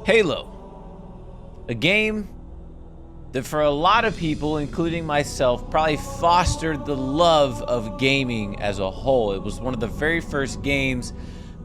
Halo, a game that for a lot of people, including myself, probably fostered the love of gaming as a whole. It was one of the very first games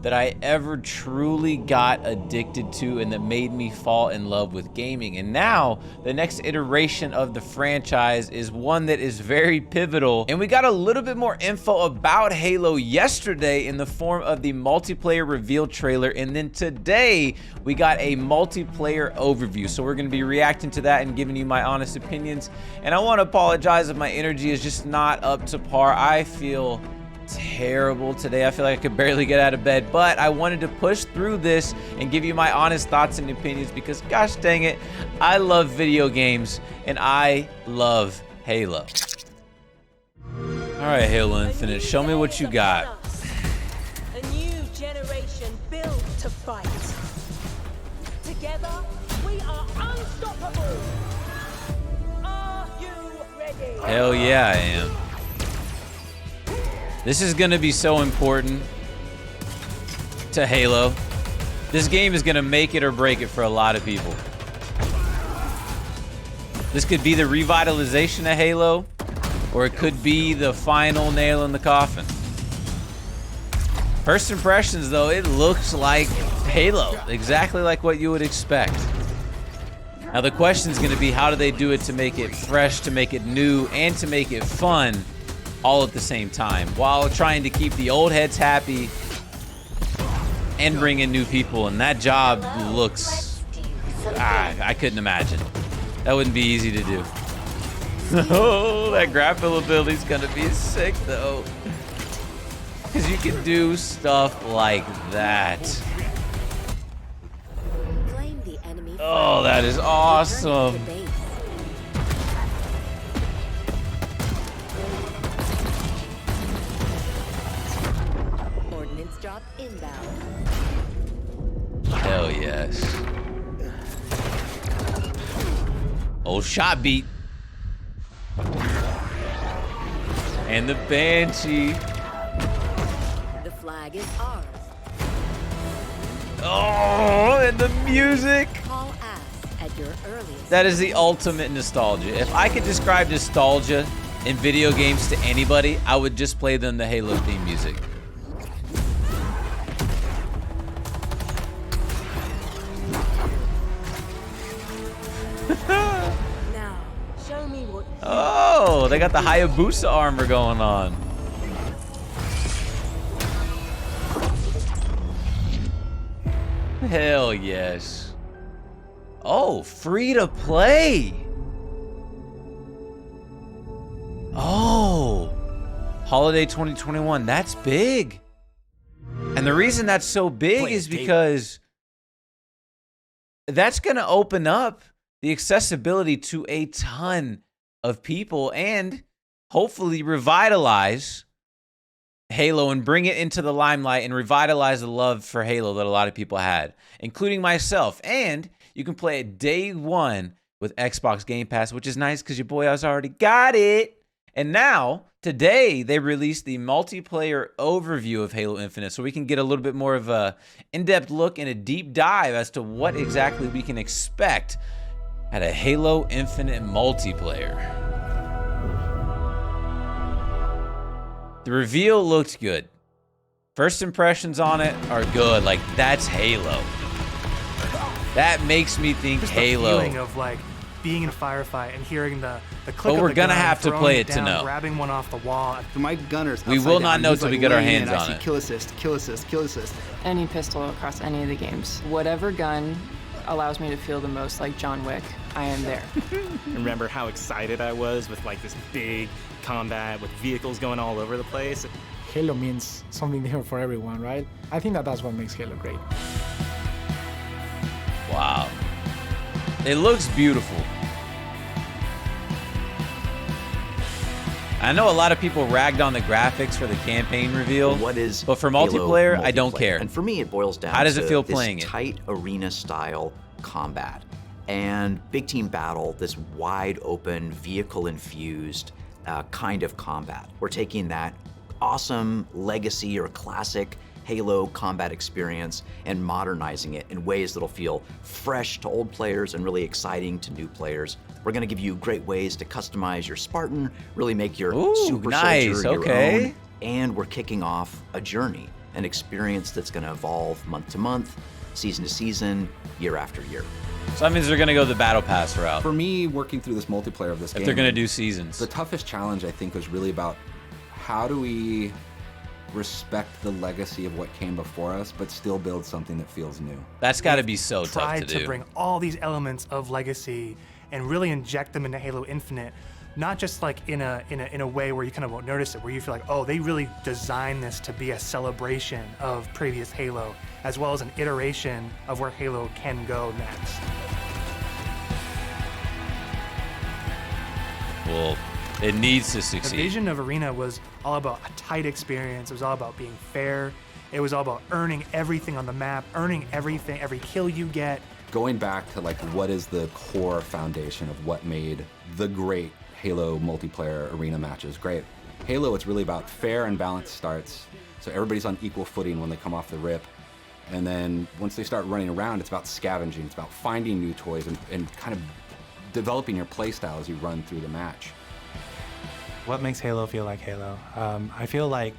that I ever truly got addicted to and that made me fall in love with gaming. And now the next iteration of the franchise is one that is very pivotal. And we got a little bit more info about Halo yesterday in the form of the multiplayer reveal trailer. And then today we got a multiplayer overview. So we're gonna be reacting to that and giving you my honest opinions. And I wanna apologize if my energy is just not up to par. I feel terrible today. I feel like I could barely get out of bed, but I wanted to push through this and give you my honest thoughts and opinions because gosh dang it, I love video games and I love Halo. All right, Halo Infinite, show me what you got. A new generation built to fight. Together, we are unstoppable. Are you ready? Hell yeah, I am. This is gonna be so important to Halo. This game is gonna make it or break it for a lot of people. This could be the revitalization of Halo, or it could be the final nail in the coffin. First impressions though, it looks like Halo, exactly like what you would expect. Now the question is gonna be, how do they do it to make it fresh, to make it new, and to make it fun all at the same time, while trying to keep the old heads happy and bring in new people? And that job looks, I couldn't imagine. That wouldn't be easy to do. Oh, that grapple ability is gonna be sick though, because you can do stuff like that. Oh, that is awesome. Drop inbound. Hell yes. Oh, shot beat. And the Banshee. The flag is ours. Oh, and the music. Call us at your earliest. That is the ultimate nostalgia. If I could describe nostalgia in video games to anybody, I would just play them the Halo theme music. Now, show me what. Oh, they got the Hayabusa armor going on. Hell yes. Oh, free to play. Oh, holiday 2021. That's big. And the reason that's so big is because that's going to open up the accessibility to a ton of people and hopefully revitalize Halo and bring it into the limelight and revitalize the love for Halo that a lot of people had, including myself. And you can play it day one with Xbox Game Pass, which is nice because your boy has already got it. And now, today, they released the multiplayer overview of Halo Infinite, so we can get a little bit more of a in-depth look and a deep dive as to what exactly we can expect at a Halo Infinite multiplayer. The reveal looked good. First impressions on it are good. Like, that's Halo. That makes me think just Halo. The feeling of like being in a firefight and hearing the click But of we're the gonna gun, have to throwing play it it to down, know. grabbing one off the wall. For my gunners, We will not know till we get our hands on it. Kill assist, kill assist, kill assist. Any pistol across any of the games. Whatever gun allows me to feel the most like John Wick, I am there. Remember how excited I was with like this big combat with vehicles going all over the place. Halo means something different for everyone, right? I think that's what makes Halo great. Wow. It looks beautiful. I know a lot of people ragged on the graphics for the campaign reveal, but for multiplayer, I don't care. And for me, it boils down How does to it feel this playing it? tight arena-style combat and big team battle, this wide open, vehicle-infused kind of combat. We're taking that awesome legacy or classic Halo combat experience and modernizing it in ways that'll feel fresh to old players and really exciting to new players. We're gonna give you great ways to customize your Spartan, really make your super nice, soldier your okay. own, and we're kicking off a journey, an experience that's gonna evolve month to month, season to season, year after year. So that means they're gonna go the battle pass route. For me, working through this multiplayer of this game, If they're gonna do seasons. the toughest challenge I think was really about how do we respect the legacy of what came before us, but still build something that feels new. That's gotta be so tough to Tried do. to bring all these elements of legacy and really inject them into Halo Infinite, not just like in a way where you kind of won't notice it, where you feel like, oh, they really designed this to be a celebration of previous Halo, as well as an iteration of where Halo can go next. Well, it needs to The succeed. vision of Arena was all about a tight experience. It was all about being fair. It was all about earning everything on the map, earning everything, every kill you get. Going back to like what is the core foundation of what made the great Halo multiplayer arena matches great. Halo, it's really about fair and balanced starts, so everybody's on equal footing when they come off the rip. And then once they start running around, it's about scavenging, it's about finding new toys and kind of developing your playstyle as you run through the match. What makes Halo feel like Halo? I feel like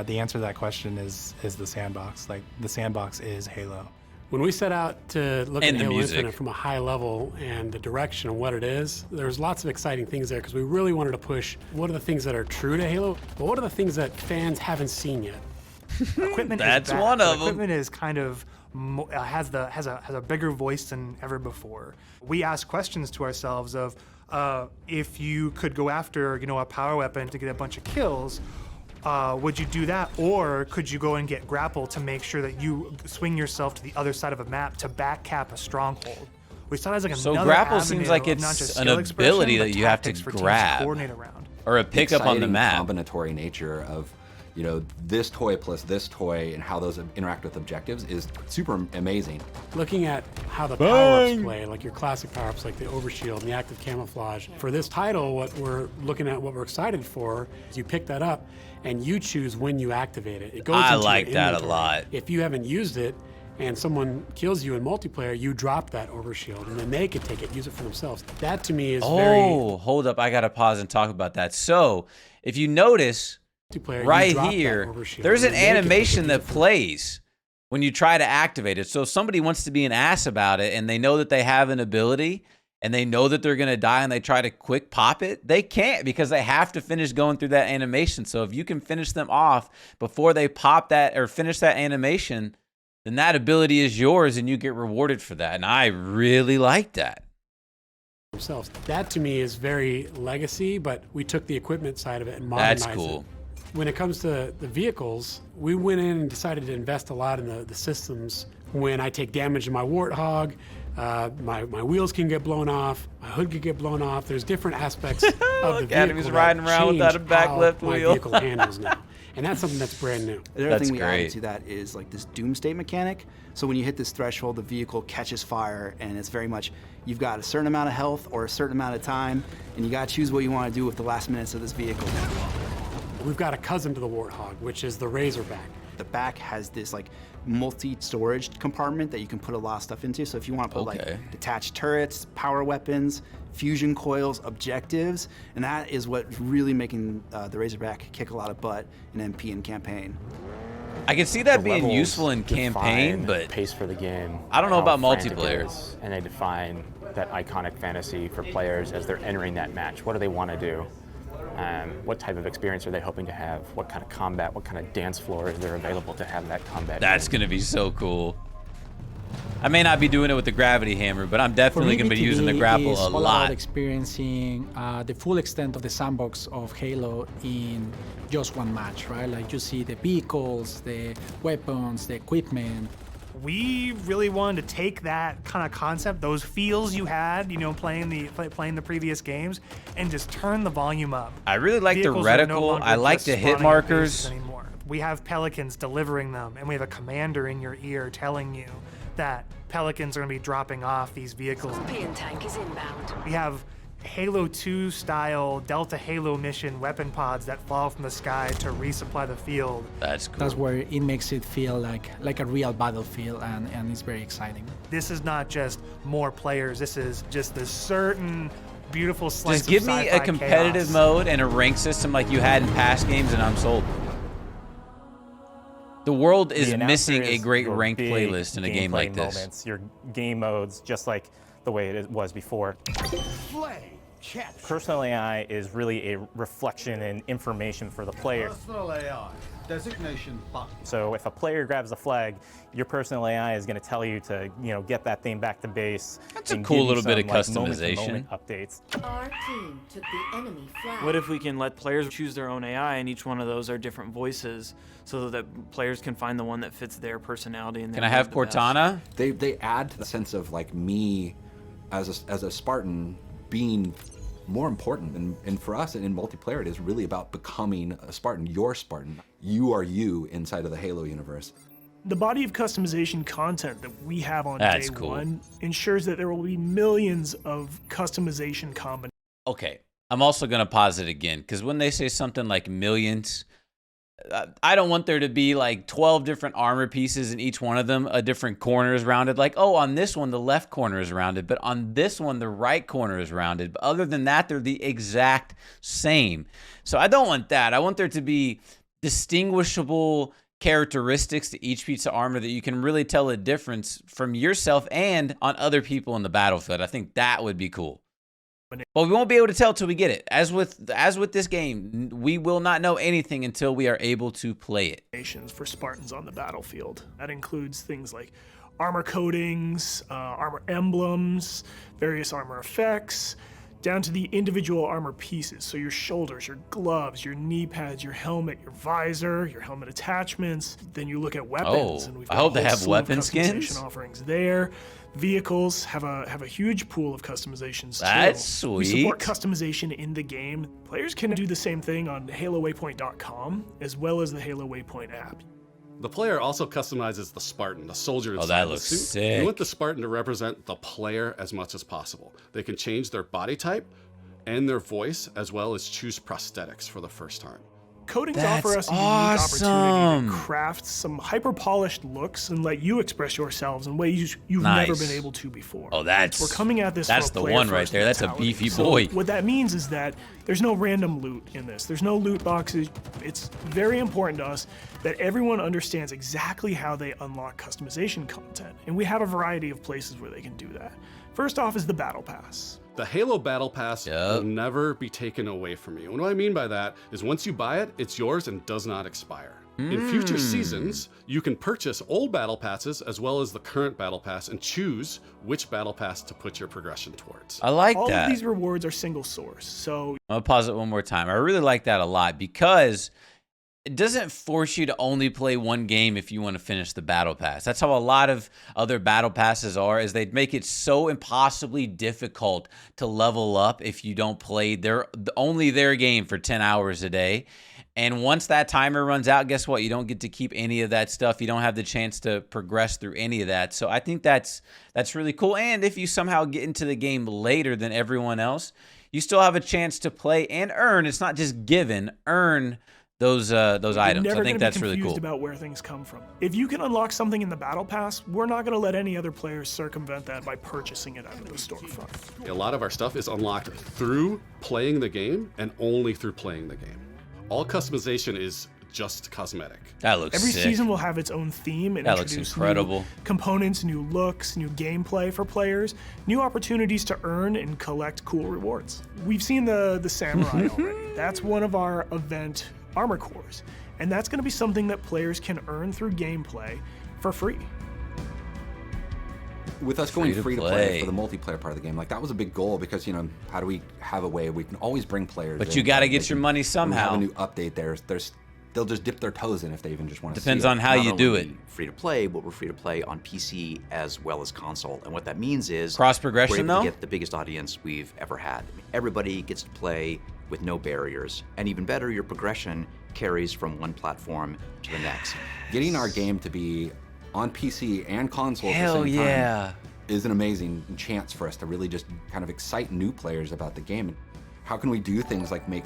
the answer to that question is the Sandbox. Like, the Sandbox is Halo. When we set out to look And at the Halo music. Infinite from a high level and the direction of what it is, there's lots of exciting things there because we really wanted to push what are the things that are true to Halo, but what are the things that fans haven't seen yet? Equipment That's is back. one The of 'em. Equipment is kind of has a bigger voice than ever before. We ask questions to ourselves of if you could go after a power weapon to get a bunch of kills, would you do that, or could you go and get grapple to make sure that you swing yourself to the other side of a map to back cap a stronghold? We saw it as like So another grapple avenue seems like of not it's just an skill expression, ability but that you have to tactics for teams to grab. coordinate around. Or a pickup on the Exciting map. combinatory nature of, this toy plus this toy and how those interact with objectives is super amazing. Looking at how the power-ups play, like your classic power-ups like the overshield and the active camouflage. For this title, what we're looking at, what we're excited for, is you pick that up and you choose when you activate it. It goes I into like your that a inventory. lot. If you haven't used it and someone kills you in multiplayer, you drop that overshield and then they can take it, use it for themselves. That to me is very Oh, hold up. I got to pause and talk about that. So, if you notice, multiplayer. You right drop that here, overshield there's and an then they can take it, animation use that it for plays when you try to activate it. So if somebody wants to be an ass about it and they know that they have an ability and they know that they're going to die and they try to quick pop it, they can't because they have to finish going through that animation. So if you can finish them off before they pop that or finish that animation, then that ability is yours and you get rewarded for that. And I really like that. themselves. That to me is very legacy, but we took the equipment side of it and modernized That's cool. it. When it comes to the vehicles, we went in and decided to invest a lot in the systems. When I take damage in my Warthog, my wheels can get blown off, my hood can get blown off. There's different aspects of the Academy's vehicle riding that around without a change back how left my wheel. vehicle handles now. And that's something that's brand new. The other That's thing we great. added to that is like this doomsday mechanic. So when you hit this threshold, the vehicle catches fire, and it's very much you've got a certain amount of health or a certain amount of time, and you got to choose what you want to do with the last minutes of this vehicle. We've got a cousin to the Warthog, which is the Razorback. The back has this like multi-storage compartment that you can put a lot of stuff into. So if you want to put Okay. like detached turrets, power weapons, fusion coils, objectives, and that is what's really making the Razorback kick a lot of butt in MP and campaign. I can see that The being levels useful in campaign, define but pace for the game. I don't know how about frantic it multiplayer. is, and they define that iconic fantasy for players as they're entering that match. What do they want to do? What type of experience are they hoping to have? What kind of combat? What kind of dance floor is there available to have that combat? that's going to be so cool. I may not be doing it with the gravity hammer, but I'm definitely going to be using the grapple is a all lot. about experiencing the full extent of the sandbox of Halo in just one match, right? Like you see the vehicles, the weapons, the equipment. We really wanted to take that kind of concept, those feels you had, playing the previous games, and just turn the volume up. I really like the Vehicles are no reticle. longer I like just the hit spawning at bases markers. anymore. We have Pelicans delivering them, and we have a commander in your ear telling you that Pelicans are going to be dropping off these vehicles. Scorpion tank is inbound. We have Halo 2 style Delta Halo mission weapon pods that fall from the sky to resupply the field. That's cool. That's where it makes it feel like a real battlefield, and it's very exciting. This is not just more players, this is just this certain beautiful slice Just give of me sci-fi a competitive chaos. mode and a rank system like you had in past games, and I'm sold. The world is The missing announcer a is great your ranked big playlist in a game gameplay like this. moments, your game modes, just like the way it was before. Personal AI is really a reflection and information for the player. Personal AI, designation button. So if a player grabs a flag, your personal AI is going to tell you to, get that thing back to base. That's a and cool give you little bit of some, customization. moment-to-moment updates. Our team took the enemy flag. What if we can let players choose their own AI, and each one of those are different voices, so that players can find the one that fits their personality and their Can I have Cortana? They add to the sense of like me as a Spartan being more important, and for us in multiplayer it is really about becoming a Spartan. You're Spartan. You are you inside of the Halo universe. The body of customization content that we have on That's day cool. one ensures that there will be millions of customization combinations. Okay, I'm also gonna pause it again, because when they say something like millions, I don't want there to be like 12 different armor pieces and each one of them a different corner is rounded. Like, oh, on this one the left corner is rounded, but on this one the right corner is rounded. But other than that, they're the exact same. So I don't want that. I want there to be distinguishable characteristics to each piece of armor that you can really tell a difference from yourself and on other people in the battlefield. I think that would be cool. But we won't be able to tell till we get it. As with this game, we will not know anything until we are able to play it. For Spartans on the battlefield. That includes things like armor coatings, armor emblems, various armor effects, down to the individual armor pieces. So your shoulders, your gloves, your knee pads, your helmet, your visor, your helmet attachments. Then you look at weapons, Oh, and we've I got hope a they whole have slew weapon of skins. customization offerings there. Vehicles have a huge pool of customizations. That's too. We support sweet. customization in the game. Players can do the same thing on HaloWaypoint.com as well as the Halo Waypoint app. The player also customizes the Spartan, the soldier inside that the looks suit. sick. We want the Spartan to represent the player as much as possible. They can change their body type and their voice, as well as choose prosthetics for the first time. Coatings That's offer us a unique awesome. opportunity to craft some hyper-polished looks and let you express yourselves in ways you've Nice. never been able to before. Oh, that's We're coming at this that's from the a one right player-first there. That's a mentality. beefy So boy. what that means is that there's no random loot in this. There's no loot boxes. It's very important to us that everyone understands exactly how they unlock customization content, and we have a variety of places where they can do that. First off is the Battle Pass. The Halo Battle Pass will never be taken away from you. And what I mean by that is once you buy it, it's yours and does not expire. In future seasons, you can purchase old Battle Passes as well as the current Battle Pass and choose which Battle Pass to put your progression towards. I like All that. of these rewards are single source, so I'm gonna pause it one more time. I really like that a lot because it doesn't force you to only play one game if you want to finish the battle pass. That's how a lot of other battle passes are, is they make it so impossibly difficult to level up if you don't play only their game for 10 hours a day. And once that timer runs out, guess what? You don't get to keep any of that stuff. You don't have the chance to progress through any of that. So I think that's really cool. And if you somehow get into the game later than everyone else, you still have a chance to play and earn. It's not just given, earn those items. I think that's really cool. About where things come from. If you can unlock something in the battle pass, we're not going to let any other players circumvent that by purchasing it out of the storefront. A lot of our stuff is unlocked through playing the game and only through playing the game. All customization is just cosmetic. That looks Every sick. season will have its own theme and That looks introduce incredible. new components, new looks, new gameplay for players, new opportunities to earn and collect cool rewards. We've seen the samurai already. That's one of our event armor cores, and that's going to be something that players can earn through gameplay for free. With us going free to play for the multiplayer part of the game, like that was a big goal because, how do we have a way we can always bring players But in, you got to right? get They your can- money when we somehow. have a new update, they'll just dip their toes in if they even just want to Depends see it. on how you do it. Free to play, but we're free to play on PC as well as console. And what that means is Cross progression, we're able though? to get the biggest audience we've ever had. Everybody gets to play with no barriers, and even better, your progression carries from one platform to the next. Getting our game to be on PC and console at Hell the same time. yeah. is an amazing chance for us to really just kind of excite new players about the game. How can we do things like make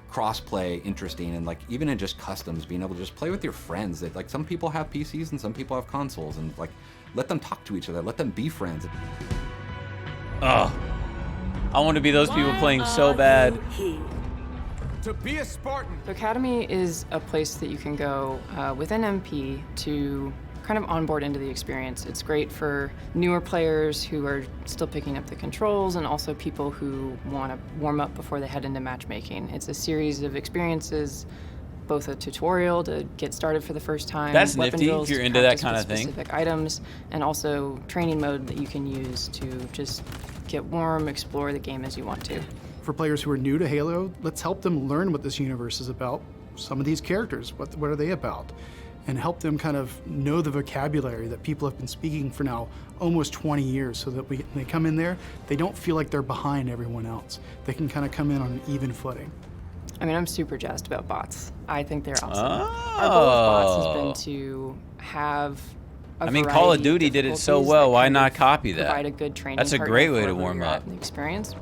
cross-play interesting, and like even in just customs, being able to just play with your friends. That like some people have PCs and some people have consoles, and like let them talk to each other, let them be friends. Oh, I want to be those people playing so bad. To be a Spartan. The Academy is a place that you can go within MP to kind of onboard into the experience. It's great for newer players who are still picking up the controls, and also people who want to warm up before they head into matchmaking. It's a series of experiences, both a tutorial to get started for the first time, That's weapon nifty drills if you're to into that practice kind with of thing. specific items, and also training mode that you can use to just get warm, explore the game as you want to. For players who are new to Halo, let's help them learn what this universe is about. Some of these characters, what are they about? And help them kind of know the vocabulary that people have been speaking for now almost 20 years, so that when they come in there, they don't feel like they're behind everyone else. They can kind of come in on an even footing. I mean, I'm super jazzed about bots. I think they're awesome. Our goal with bots has been to have I mean, Call of Duty did it so well. Why not copy that? Provide a good training That's a partner great way for to who warm you're up. at in the experience.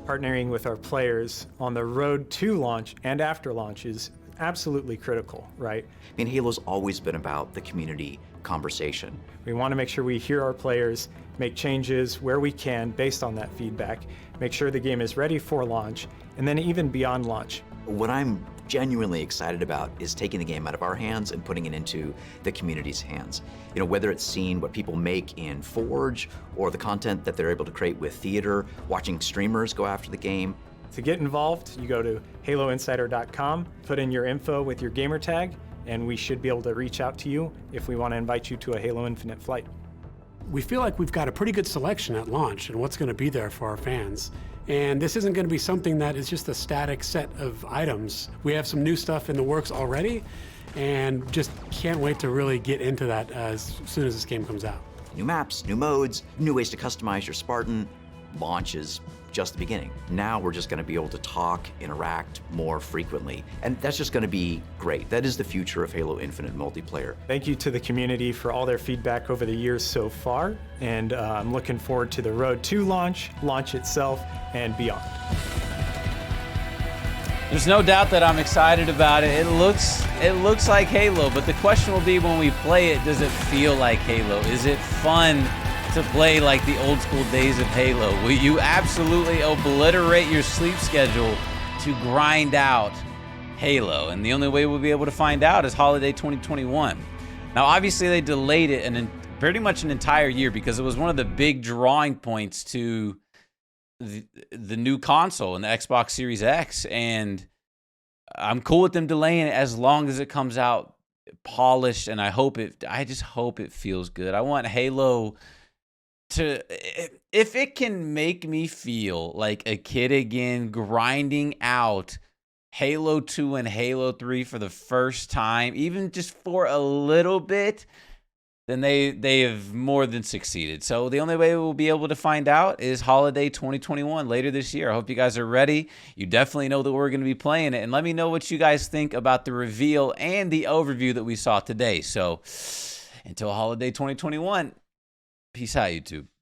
Partnering with our players on the road to launch and after launch is absolutely critical, right? I mean, Halo's always been about the community conversation. We want to make sure we hear our players, make changes where we can based on that feedback, make sure the game is ready for launch, and then even beyond launch. What I'm genuinely excited about is taking the game out of our hands and putting it into the community's hands. You know, whether it's seeing what people make in Forge or the content that they're able to create with theater, watching streamers go after the game. To get involved, you go to haloinsider.com, put in your info with your gamer tag, and we should be able to reach out to you if we want to invite you to a Halo Infinite flight. We feel like we've got a pretty good selection at launch and what's going to be there for our fans. And this isn't going to be something that is just a static set of items. We have some new stuff in the works already, and just can't wait to really get into that as soon as this game comes out. New maps, new modes, new ways to customize your Spartan. Launch is just the beginning. Now we're just going to be able to talk, interact more frequently, and that's just going to be great. That is the future of Halo Infinite multiplayer. Thank you to the community for all their feedback over the years so far, and I'm looking forward to the road to launch, launch itself, and beyond. There's no doubt that I'm excited about it. It looks like Halo, but the question will be when we play it, does it feel like Halo? Is it fun to play like the old school days of Halo? Will you absolutely obliterate your sleep schedule to grind out Halo? And the only way we'll be able to find out is holiday 2021. Now, obviously, they delayed it pretty much an entire year because it was one of the big drawing points to the new console and the Xbox Series X. And I'm cool with them delaying it as long as it comes out polished, and I just hope it feels good. I want Halo to, if it can make me feel like a kid again, grinding out Halo 2 and Halo 3 for the first time, even just for a little bit, then they have more than succeeded. So the only way we'll be able to find out is holiday 2021 later this year. I hope you guys are ready. You definitely know that we're going to be playing it. And let me know what you guys think about the reveal and the overview that we saw today. So until holiday 2021, peace out, YouTube.